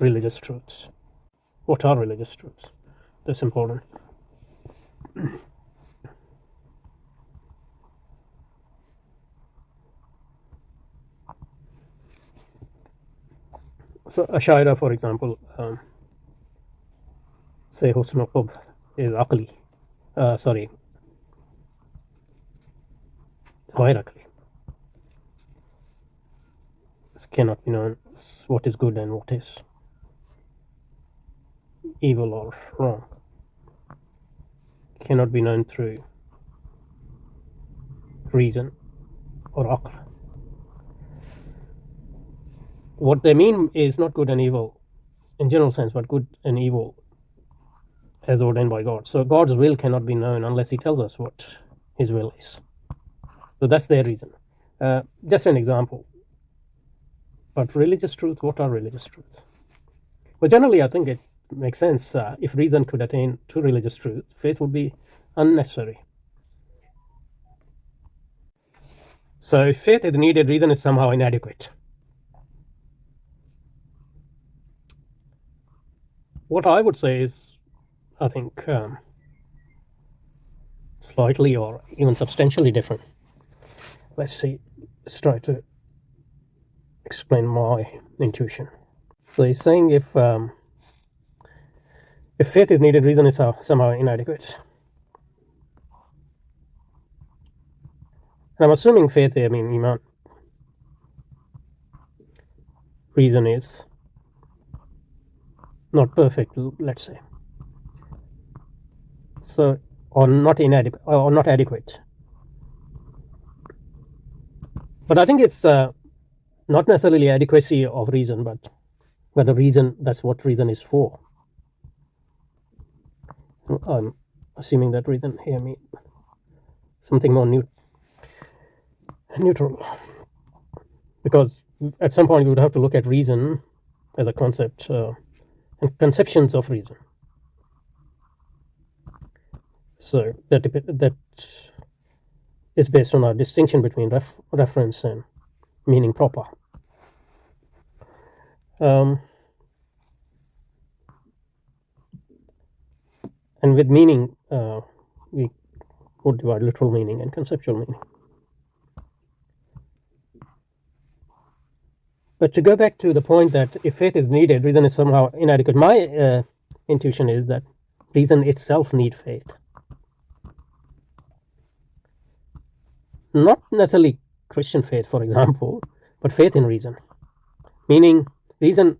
religious truths. What are religious truths? That's important. So Ashaira, for example, say Husn al-Qub is aqli. Sorry, غير aqli. This cannot be known what is good and what is evil or wrong. Cannot be known through reason or aql. What they mean is not good and evil in general sense, but good and evil as ordained by God. So God's will cannot be known unless he tells us what his will is. So that's their reason. Just an example. But religious truth, what are religious truths? Well, generally I think it makes sense. If reason could attain to religious truth, faith would be unnecessary. So if faith is needed, reason is somehow inadequate. What I would say is, I think, slightly or even substantially different. Let's see. Let's try to explain my intuition. So he's saying if faith is needed, reason is somehow inadequate. And I'm assuming faith, I mean iman. Reason is not perfect, let's say. So, or not inadequate, or not adequate. But I think it's not necessarily adequacy of reason, but whether reason, that's what reason is for. I'm assuming that reason here means something more neutral. Because at some point we would have to look at reason as a concept and conceptions of reason. So that is based on our distinction between reference and meaning proper. And with meaning, we would divide literal meaning and conceptual meaning. But to go back to the point that if faith is needed, reason is somehow inadequate, my intuition is that reason itself needs faith. Not necessarily Christian faith, for example, but faith in reason. Meaning, reason,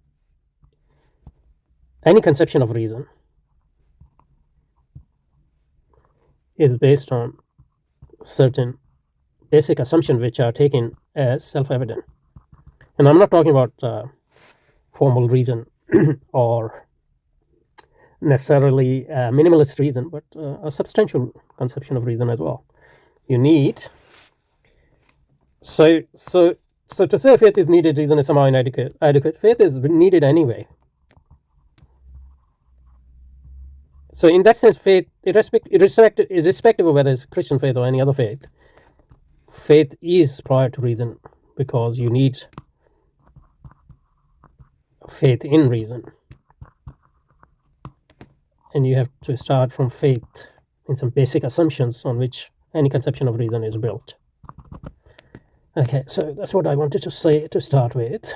any conception of reason is based on certain basic assumptions which are taken as self-evident. And I'm not talking about formal reason or necessarily minimalist reason, but a substantial conception of reason as well. You need. So to say faith is needed, reason is somehow inadequate. Faith is needed anyway. So in that sense, faith, irrespective of whether it's Christian faith or any other faith, faith is prior to reason because you need faith in reason. And you have to start from faith in some basic assumptions on which any conception of reason is built. Okay, so that's what I wanted to say to start with.